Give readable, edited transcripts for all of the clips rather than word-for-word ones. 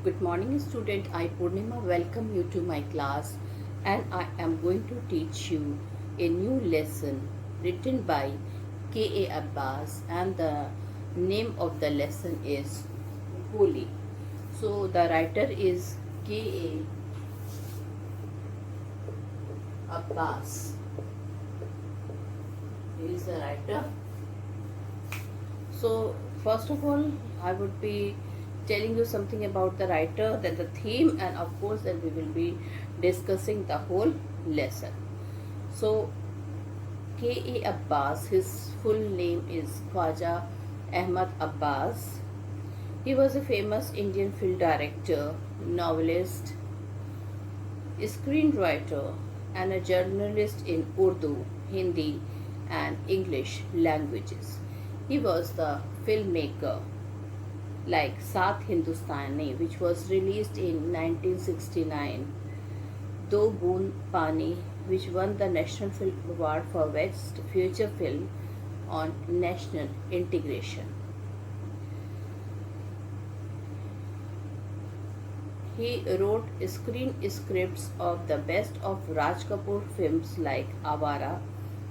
Good morning student, I Purnima welcome you to my class and I am going to teach you a new lesson written by K.A. Abbas, and the name of the lesson is Holy. So the writer is K.A. Abbas. He is the writer. So first of all, I would be telling you something about the writer, then the theme, and of course then we will be discussing the whole lesson. So K.A. Abbas, his full name is Khwaja Ahmad Abbas. He was a famous Indian film director, novelist, screenwriter, and a journalist in Urdu, Hindi, and English languages. He was the filmmaker like Saath Hindustani, which was released in 1969, Do Boon Pani, which won the National Film Award for Best Feature Film on National Integration. He wrote screen scripts of the best of Raj Kapoor films like Awara,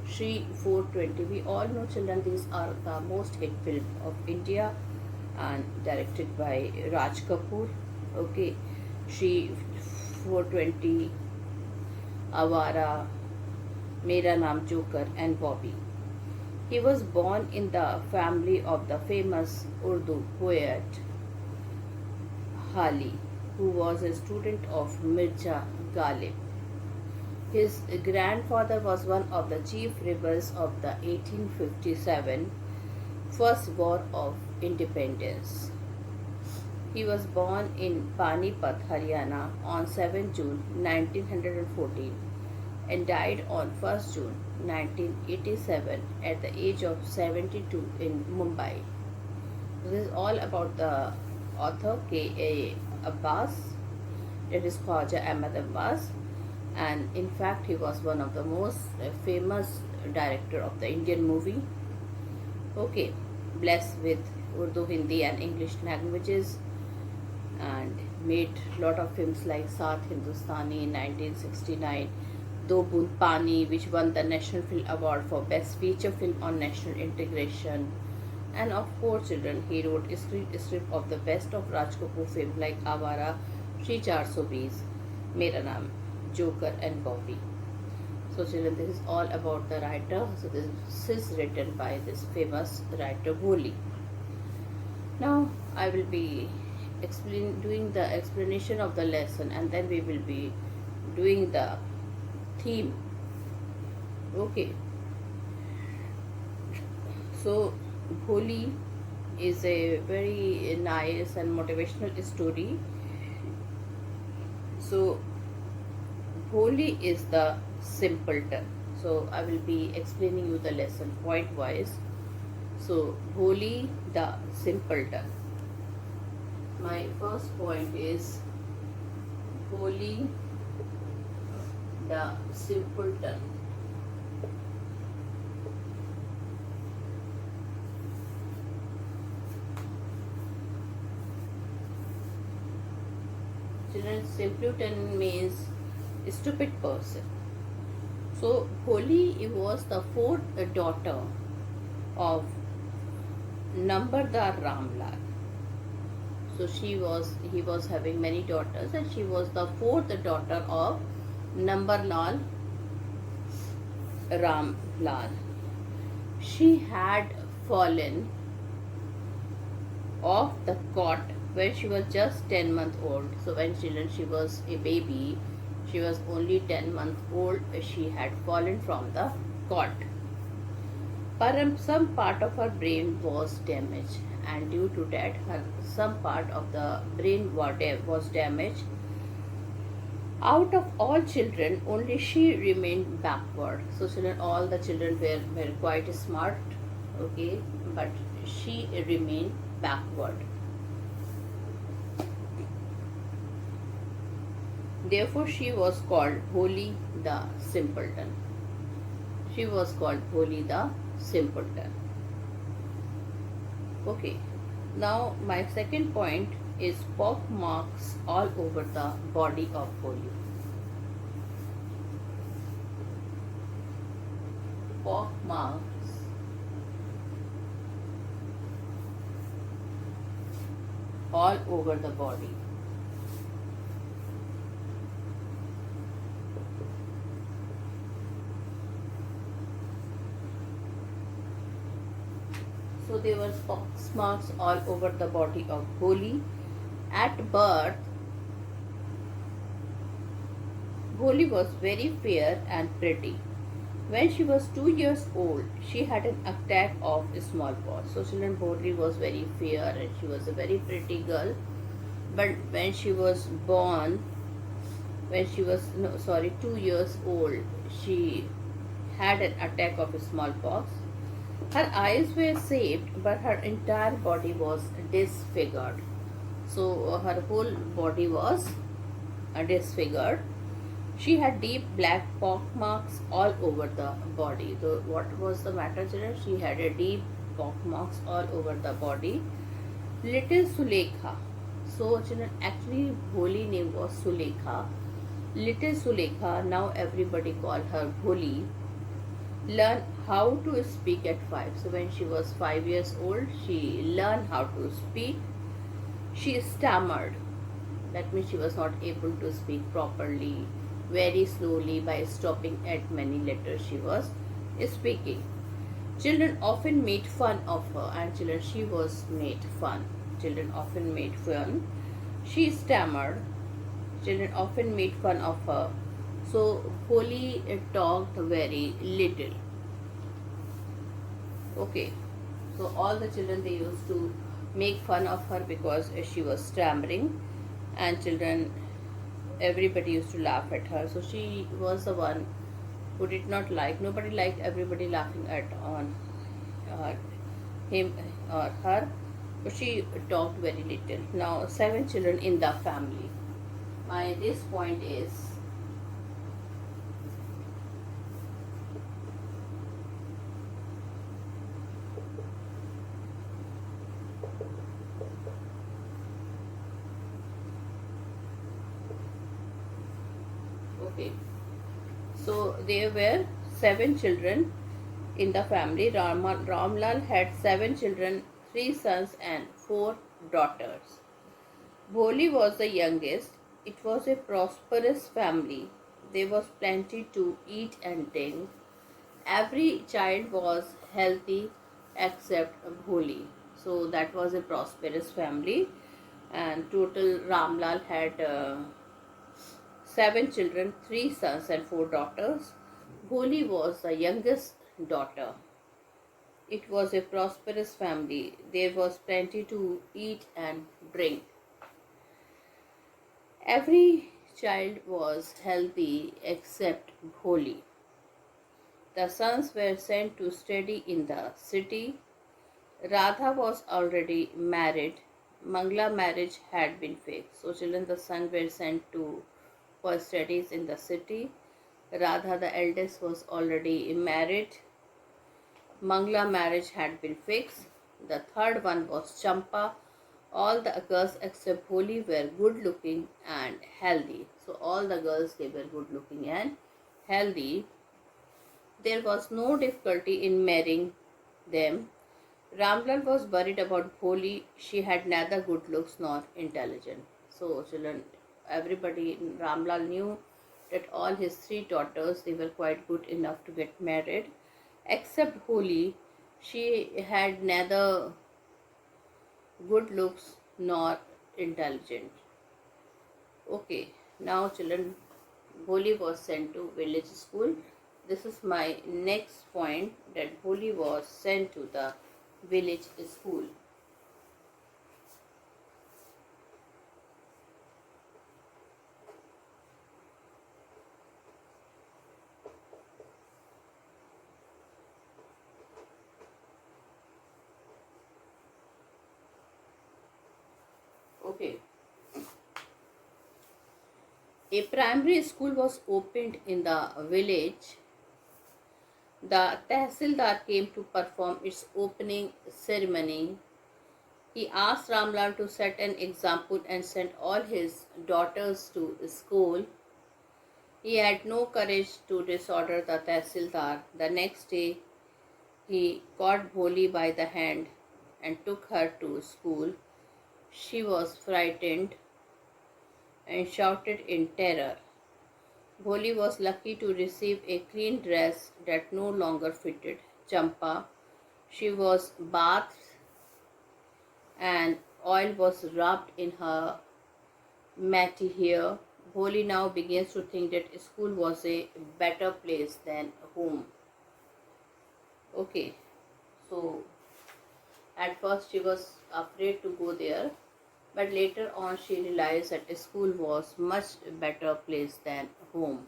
Shri 420. We all know, children, these are the most hit films of India and directed by Raj Kapoor. Okay, Shri 420, Awara, Mera Naam Joker, and Bobby. He was born in the family of the famous Urdu poet Hali, who was a student of Mirza Ghalib. His grandfather was one of the chief rebels of the 1857 First War of Independence. He was born in Panipat, Haryana on 7 June 1914 and died on 1st June 1987 at the age of 72 in Mumbai. This is all about the author K.A. Abbas. It is Khwaja Ahmad Abbas, and in fact he was one of the most famous director of the Indian movie. Okay, blessed with Urdu, Hindi, and English languages, and made lot of films like Saath Hindustani in 1969, Do Boon Pani, which won the National Film Award for Best Feature Film on National Integration. And of course, children, he wrote a script of the best of Raj Kapoor film like Awara, Shri 420, Mera Naam Joker, and Bobby. So children, this is all about the writer. So this is written by this famous writer Holy. Now I will be doing the explanation of the lesson, and then we will be doing the theme. Okay. So Holy is a very nice and motivational story. So Holy is the simpleton. So I will be explaining you the lesson point wise. So Holy the simpleton. My first point is Holy the simpleton. Children, simpleton means stupid person. So Holy was the fourth daughter of Nambardar Ramlal. So he was having many daughters, and she was the fourth daughter of Nambarlal Ramlal. She had fallen off the cot when she was just 10 months old. So when she was a baby, she was only 10 months old, she had fallen from the cot. Some part of her brain was damaged, and due to that some part of the brain was damaged. Out of all children, only she remained backward. So children, all the children were quite smart, okay, but she remained backward. Therefore, she was called Holy the Simpleton. She was called Holy the Simpleton. Okay. Now, my second point is pock marks all over the body of Bholi. Pock marks all over the body. So there were pox marks all over the body of Bholi. At birth, Bholi was very fair and pretty. When she was 2 years old, she had an attack of smallpox. So children, Bholi was very fair and she was a very pretty girl. But when she was born, when she was 2 years old, she had an attack of smallpox. Her eyes were saved, but her entire body was disfigured. So her whole body was disfigured. She had deep black pock marks all over the body. So what was the matter, children? She had a deep pock marks all over the body. Little Sulekha. So children, actually Bholi name was Sulekha. Little Sulekha, now everybody call her Bholi, learned how to speak at 5. So when she was 5 years old, she learned how to speak. She stammered. That means she was not able to speak properly. Very slowly, by stopping at many letters, she was speaking. Children often made fun of her, and children, she was made fun. Children often made fun. She stammered. Children often made fun of her. So Bholi talked very little. Okay. So all the children, they used to make fun of her because she was stammering, and children, everybody used to laugh at her. So she was the one who did not like, nobody liked everybody laughing at on him or her. But she talked very little. Now 7 children in the family. My this point is, okay, so there were 7 children in the family. Ramlal had 7 children, 3 sons and 4 daughters. Bholi was the youngest. It was a prosperous family. There was plenty to eat and drink. Every child was healthy except Bholi. So that was a prosperous family. And total Ramlal had 7 children, 3 sons and 4 daughters. Bholi was the youngest daughter. It was a prosperous family. There was plenty to eat and drink. Every child was healthy except Bholi. The sons were sent to study in the city. Radha was already married. Mangla marriage had been fixed. So children, the sons were sent to for studies in the city. Radha, the eldest, was already married. Mangla marriage had been fixed. The third one was Champa. All the girls except Bholi were good looking and healthy. So all the girls, they were good looking and healthy. There was no difficulty in marrying them. Ramlal was worried about Bholi. She had neither good looks nor intelligence. So children, everybody, Ramlal knew that all his 3 daughters, they were quite good enough to get married. Except Bholi, she had neither good looks nor intelligent. Okay, now children, Bholi was sent to village school. This is my next point, that Bholi was sent to the village school. Okay. A primary school was opened in the village. The Tehsildar came to perform its opening ceremony. He asked Ramlal to set an example and sent all his daughters to school. He had no courage to disorder the Tehsildar. The next day, he caught Bholi by the hand and took her to school. She was frightened and shouted in terror. Bholi was lucky to receive a clean dress that no longer fitted Champa. She was bathed and oil was rubbed in her matty hair. Bholi now begins to think that school was a better place than home. Okay, so at first she was afraid to go there, but later on she realized that school was much better place than home.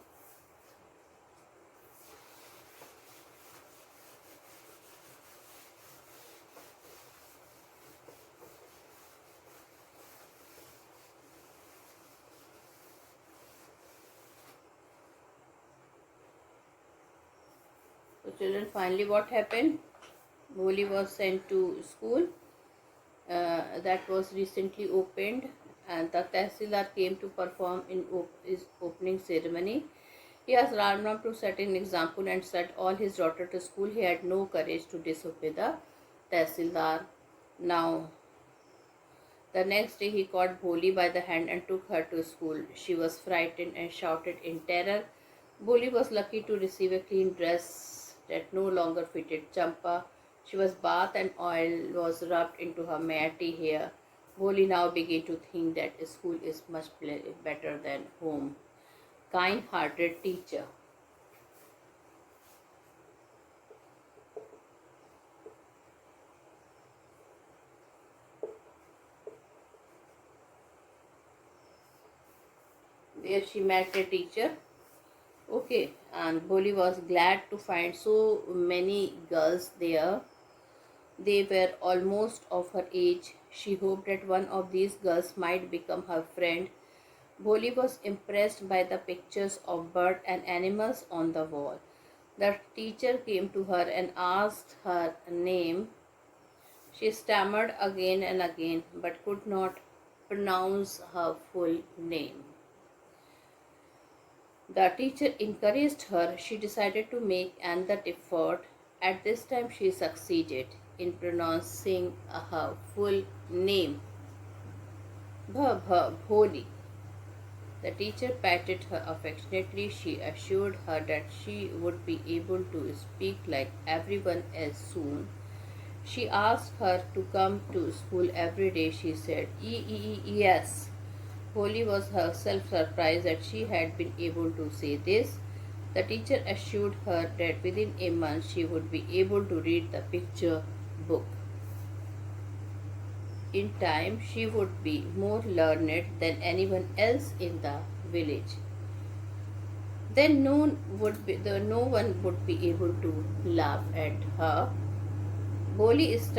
So children, finally what happened? Bholi was sent to school that was recently opened, and the Tehsildar came to perform in his opening ceremony. He asked Ramram to set an example and sent all his daughter to school. He had no courage to disobey the Tehsildar. Now, the next day he caught Bholi by the hand and took her to school. She was frightened and shouted in terror. Bholi was lucky to receive a clean dress that no longer fitted Champa. She was bathed and oil was rubbed into her matty hair. Bholi now began to think that school is much better than home. Kind-hearted teacher. There she met a teacher. Okay, and Bholi was glad to find so many girls there. They were almost of her age. She hoped that one of these girls might become her friend. Bholi was impressed by the pictures of birds and animals on the wall. The teacher came to her and asked her name. She stammered again and again but could not pronounce her full name. The teacher encouraged her. She decided to make another effort. At this time, she succeeded in pronouncing her full name. Bholi. The teacher patted her affectionately. She assured her that she would be able to speak like everyone else soon. She asked her to come to school every day. She said, yes. Bholi was herself surprised that she had been able to say this. The teacher assured her that within a month she would be able to read the picture book. In time, she would be more learned than anyone else in the village. Then no one would be able to laugh at her. Bholi's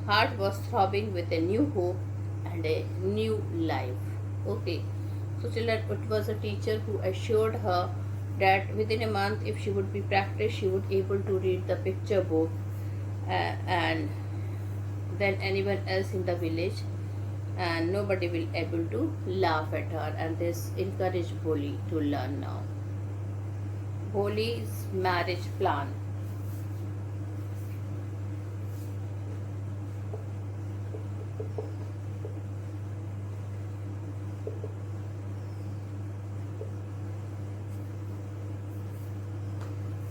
heart was throbbing with a new hope and a new life. Okay, so children, it was a teacher who assured her that within a month, if she would be practiced, she would be able to read the picture book and than anyone else in the village, and nobody will able to laugh at her, and this encouraged Bholi to learn now. Bholi's marriage plan.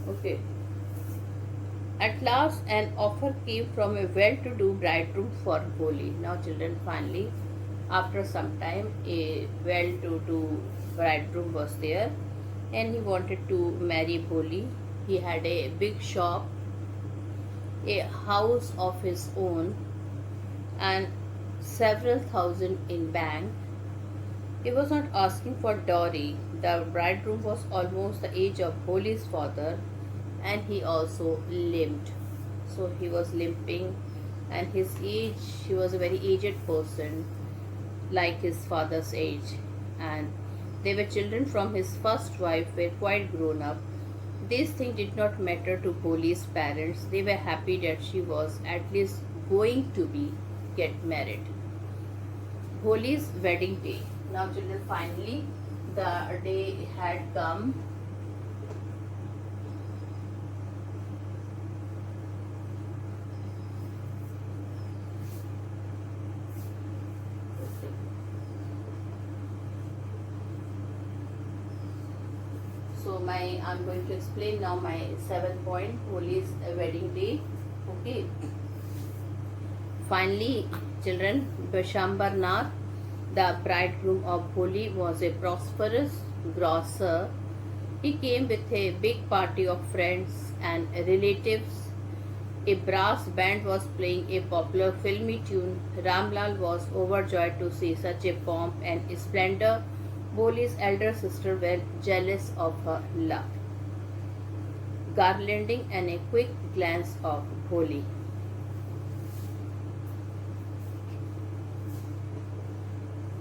Okay. At last, an offer came from a well-to-do bridegroom for Bholi. Now, children, finally, after some time, a well-to-do bridegroom was there, and he wanted to marry Bholi. He had a big shop, a house of his own, and several thousand in bank. He was not asking for dowry. The bridegroom was almost the age of Bholi's father, and he also limped. So he was limping, and his age, he was a very aged person, like his father's age. And they were children from his first wife, were quite grown up. These things did not matter to Bholi's parents. They were happy that she was at least going to be get married. Holi's wedding day. Now children, finally the day had come. So I'm going to explain now my 7th point, Holi's wedding day. Okay. Finally, children, Bishambarnath, the bridegroom of Holi, was a prosperous grocer. He came with a big party of friends and relatives. A brass band was playing a popular filmy tune. Ramlal was overjoyed to see such a pomp and splendor. Holi's elder sister was jealous of her luck. Garlanding and a quick glance of Holi.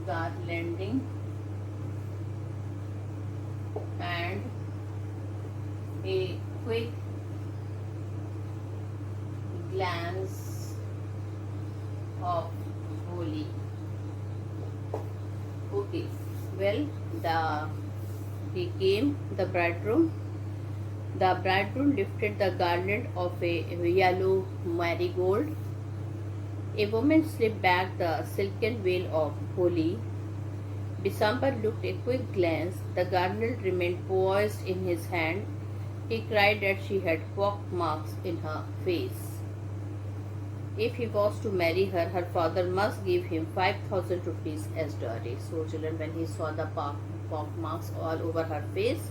Garlanding and a quick glance of Holi. Okay. Well, he came, the bridegroom. The bridegroom lifted the garland of a yellow marigold. A woman slipped back the silken veil of Holi. Bisambar looked a quick glance. The garland remained poised in his hand. He cried that she had pock marks in her face. If he was to marry her, her father must give him 5,000 rupees as dowry. So children, when he saw the pock marks all over her face,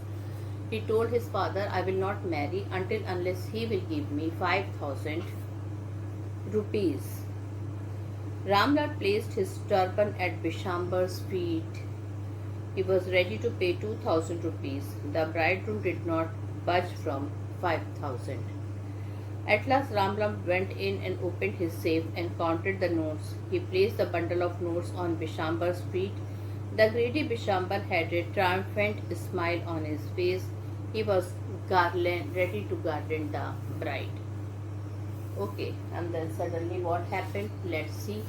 he told his father, I will not marry unless he will give me 5,000 rupees. Ramlal placed his turban at Bishambar's feet. He was ready to pay 2,000 rupees. The bridegroom did not budge from 5,000. At last Ramlal went in and opened his safe and counted the notes. He placed the bundle of notes on Bishambar's feet. The greedy Bishambar had a triumphant smile on his face. He was ready to garland the bride. Okay, and then suddenly what happened? Let's see.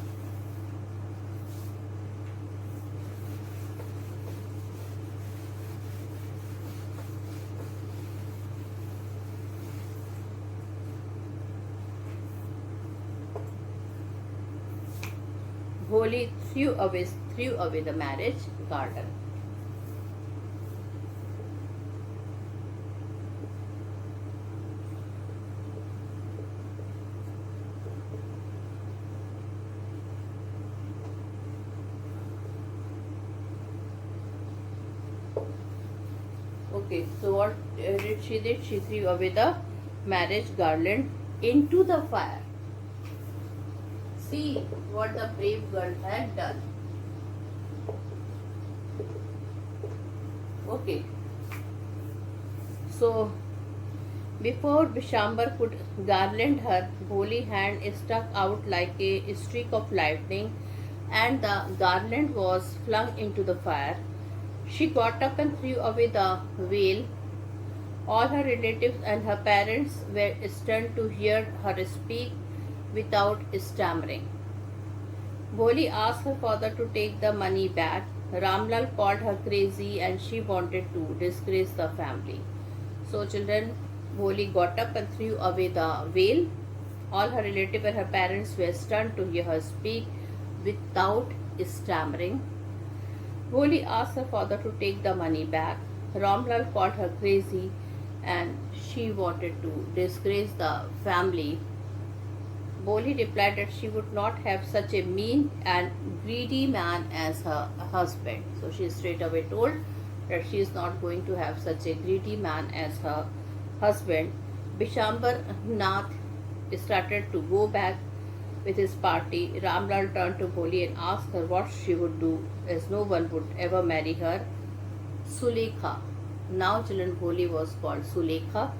Holi threw away the marriage garland. Okay, so what did she did? She threw away the marriage garland into the fire. See what the brave girl had done. Okay. So before Bishambar could garland her, holy hand stuck out like a streak of lightning, and the garland was flung into the fire. She got up and threw away the veil. All her relatives and her parents were stunned to hear her speak without stammering. Bholi asked her father to take the money back. Ramlal called her crazy and she wanted to disgrace the family. So children, Bholi got up and threw away the veil. All her relatives and her parents were stunned to hear her speak without stammering. Bholi asked her father to take the money back. Ramlal called her crazy and she wanted to disgrace the family. Bholi replied that she would not have such a mean and greedy man as her husband. So she straight away told that she is not going to have such a greedy man as her husband. Bishambar Nath started to go back with his party. Ramlal turned to Bholi and asked her what she would do, as no one would ever marry her. Sulekha. Now children, Bholi was called Sulekha,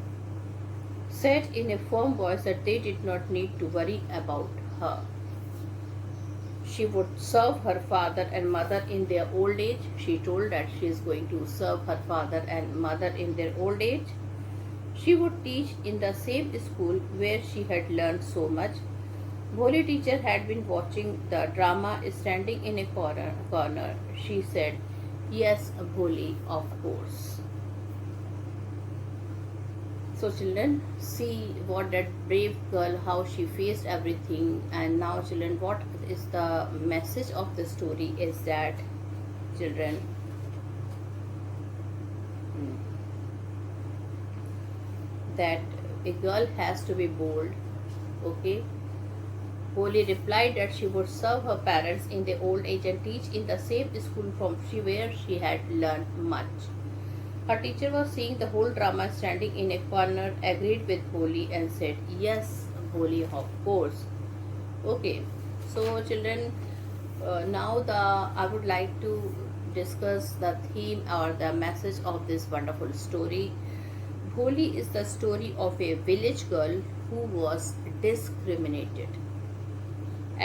said in a firm voice that they did not need to worry about her. She would serve her father and mother in their old age. She told that she is going to serve her father and mother in their old age. She would teach in the same school where she had learned so much. Bholi teacher had been watching the drama standing in a corner. She said, "Yes, Bholi, of course." So children, see what that brave girl, how she faced everything. And now children, what is the message of the story is that children, that a girl has to be bold. Okay. Holly replied that she would serve her parents in their old age and teach in the same school from where she had learned much. Her teacher was seeing the whole drama standing in a corner, agreed with Holly and said, "Yes, Holly, of course." Okay, so children, now I would like to discuss the theme or the message of this wonderful story. Holly is the story of a village girl who was discriminated,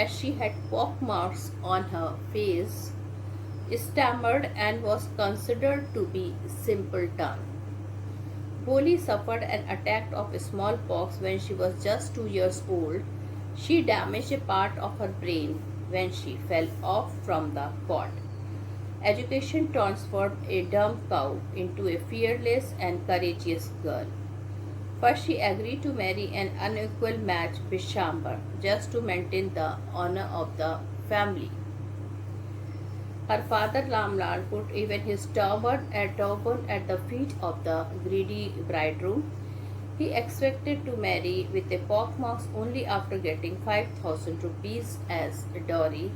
as she had pock marks on her face, stammered, and was considered to be simpleton. Boli suffered an attack of smallpox when she was just 2 years old. She damaged a part of her brain when she fell off from the cot. Education transformed a dumb cow into a fearless and courageous girl. First, she agreed to marry an unequal match, Bishambar, just to maintain the honor of the family. Her father Lamlal put even his turban at the feet of the greedy bridegroom. He expected to marry with a pockmarks only after getting 5,000 rupees as dowry.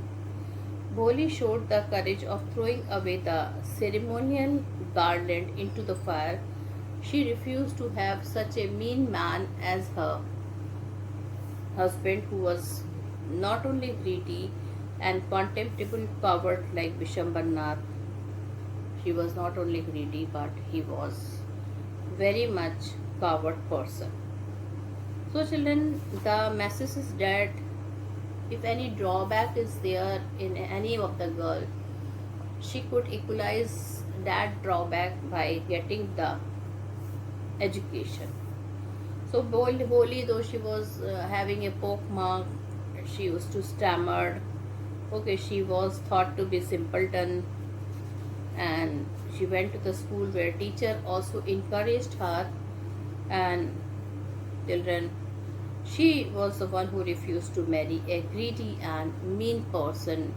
Bholi showed the courage of throwing away the ceremonial garland into the fire. She refused to have such a mean man as her husband, who was not only greedy and contemptible coward like Vishambarnath. She was not only greedy, but he was very much coward person. So children, the message is that if any drawback is there in any of the girl, she could equalize that drawback by getting the education. So Boli, though she was having a poke mark, she used to stammer. Okay, she was thought to be simpleton, and she went to the school where teacher also encouraged her. And children, she was the one who refused to marry a greedy and mean person,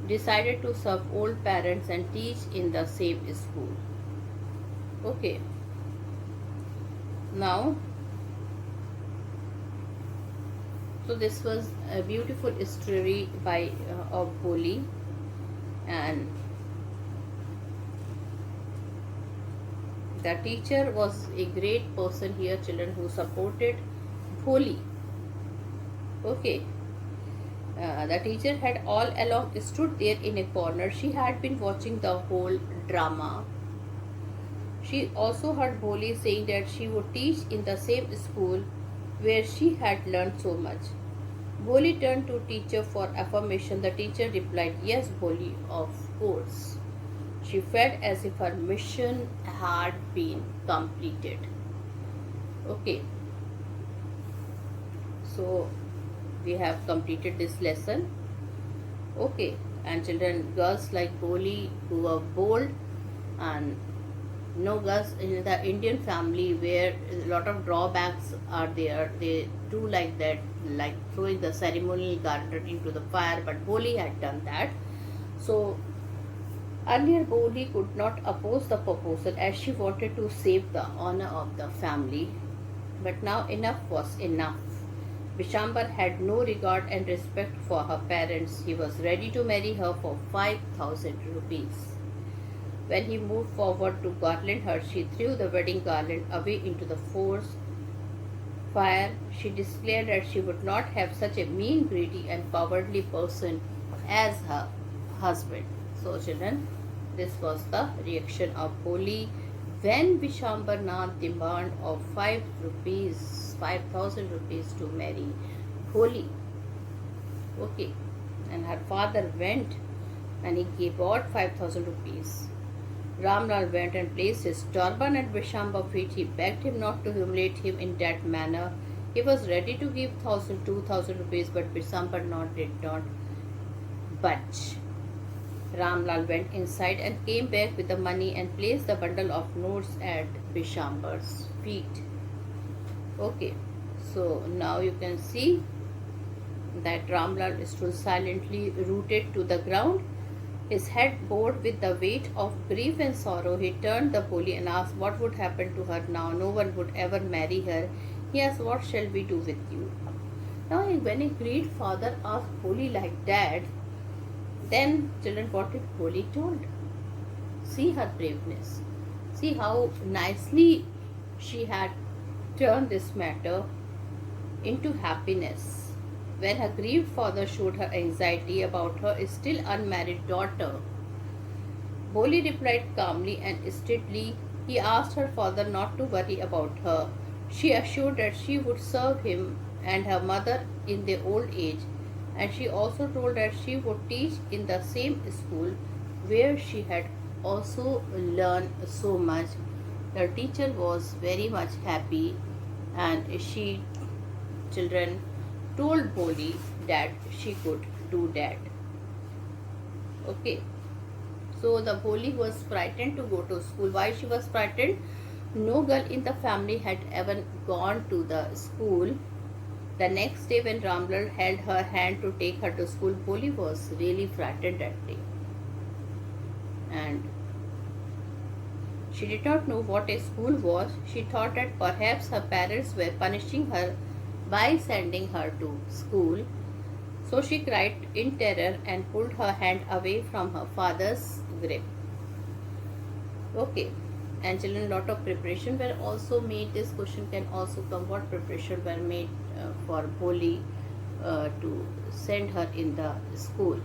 decided to serve old parents and teach in the same school. Okay. Now, so this was a beautiful story by of Boli, and the teacher was a great person here, children, who supported Boli. Okay. The teacher had all along stood there in a corner. She had been watching the whole drama. She also heard Boli saying that she would teach in the same school where she had learned so much. Boli turned to teacher for affirmation. The teacher replied, "Yes, Boli, of course." She felt as if her mission had been completed. Okay. So we have completed this lesson. Okay. And children, girls like Boli who are bold, and no girls in the Indian family where a lot of drawbacks are there, they do like that, like throwing the ceremonial garland into the fire, but Boli had done that. So earlier Boli could not oppose the proposal as she wanted to save the honor of the family, but now enough was enough. Bishambar had no regard and respect for her parents. He was ready to marry her for 5,000 rupees. When he moved forward to garland her, she threw the wedding garland away into the forest fire. She declared that she would not have such a mean, greedy, and cowardly person as her husband. So, children, this was the reaction of Boli when Vishambarnath demanded of 5,000 rupees to marry Boli. Okay, and her father went and he bought 5,000 rupees. Ramlal went and placed his turban at Vishambar's feet. He begged him not to humiliate him in that manner. He was ready to give 2,000 rupees, but Bishambar did not budge. Ramlal went inside and came back with the money and placed the bundle of notes at Bishambar's feet. Okay, so now you can see that Ramlal stood silently rooted to the ground, his head bowed with the weight of grief and sorrow. He turned the Bholi and asked what would happen to her now. No one would ever marry her. He asked, what shall we do with you? Now when a great father asked Bholi like that, then children, what did Bholi told? See her braveness. See how nicely she had turned this matter into happiness. When her grieved father showed her anxiety about her still unmarried daughter, Bholi replied calmly and steadily. He asked her father not to worry about her. She assured that she would serve him and her mother in their old age, and she also told that she would teach in the same school where she had also learned so much. The teacher was very much happy, and she, children, told Bholi that she could do that. Okay. So the Bholi was frightened to go to school. Why she was frightened? No girl in the family had ever gone to the school. The next day when Ramlal held her hand to take her to school, Bholi was really frightened that day. And she did not know what a school was. She thought that perhaps her parents were punishing her by sending her to school. So she cried in terror and pulled her hand away from her father's grip. Okay. And children, lot of preparation were also made. This question can also come, what preparation were made for Bholi to send her in the school.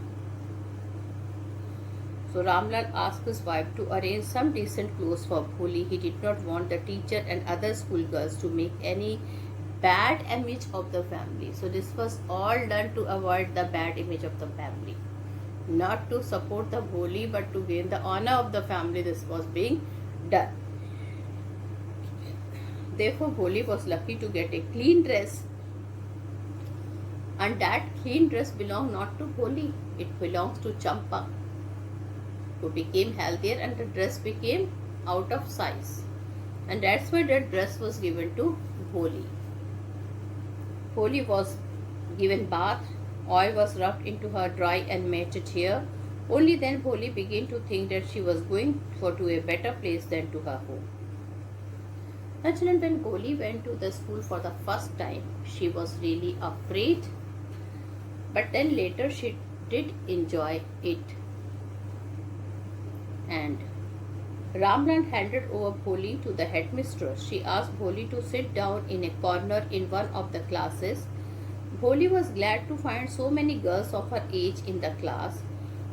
So Ramlal asked his wife to arrange some decent clothes for Bholi. He did not want the teacher and other schoolgirls to make any bad image of the family. So this was all done to avoid the bad image of the family. Not to support the Bholi, but to gain the honor of the family, this was being done. Therefore, Bholi was lucky to get a clean dress, and that clean dress belonged not to Bholi, it belongs to Champa, who became healthier, and the dress became out of size, and that's why that dress was given to Bholi. Bholi was given bath, oil was rubbed into her dry and matted hair. Only then Bholi began to think that she was going to a better place than to her home. Now children, when Bholi went to the school for the first time, she was really afraid. But then later she did enjoy it. And Ramlal handed over Bholi to the headmistress. She asked Bholi to sit down in a corner in one of the classes. Bholi was glad to find so many girls of her age in the class.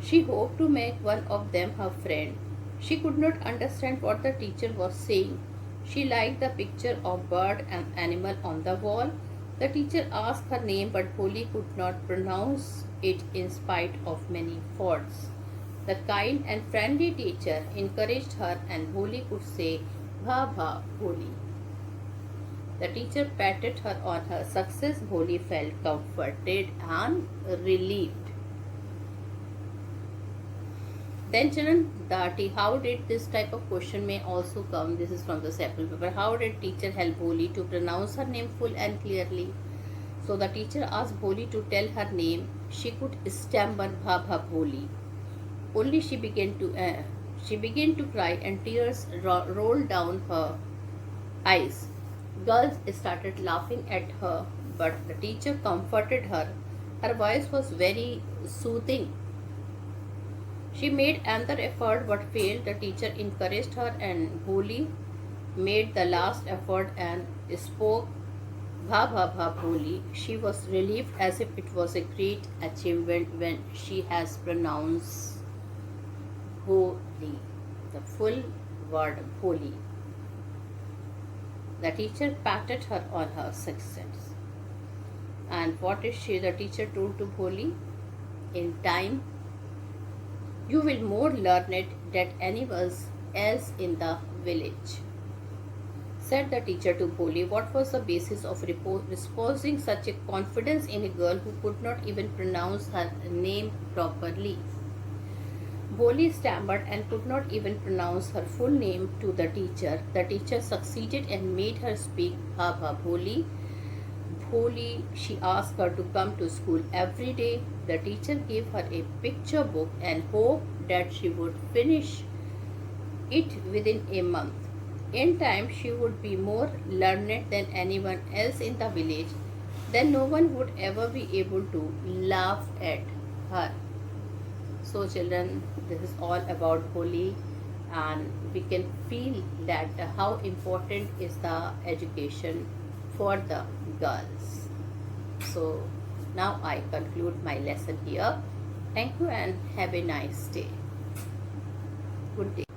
She hoped to make one of them her friend. She could not understand what the teacher was saying. She liked the picture of bird and animal on the wall. The teacher asked her name, but Bholi could not pronounce it in spite of many faults. The kind and friendly teacher encouraged her, and Bholi could say, "Bha bha Bholi." The teacher patted her on her success. Bholi felt comforted and relieved. Then children, how did this type of question may also come? This is from the sample paper. How did teacher help Bholi to pronounce her name full and clearly? So the teacher asked Bholi to tell her name. She could stammer "Bha bha Bholi." Only she began to cry, and tears rolled down her eyes. Girls started laughing at her, but the teacher comforted her. Her voice was very soothing. She made another effort but failed. The teacher encouraged her, and Bholi made the last effort and spoke "Bha bha bha Bholi." She was relieved, as if it was a great achievement when she has pronounced Bholi, the full word Bholi. The teacher patted her on her success. And what is the teacher told to Bholi? In time, you will more learn it than anyone else in the village. Said the teacher to Bholi. What was the basis of reposing such a confidence in a girl who could not even pronounce her name properly? Bholi stammered and could not even pronounce her full name to the teacher. The teacher succeeded and made her speak Baba Bholi. Bholi, she asked her to come to school every day. The teacher gave her a picture book and hoped that she would finish it within a month. In time, she would be more learned than anyone else in the village. Then no one would ever be able to laugh at her. So children, this is all about Holi, and we can feel that how important is the education for the girls. So now I conclude my lesson here. Thank you and have a nice day. Good day.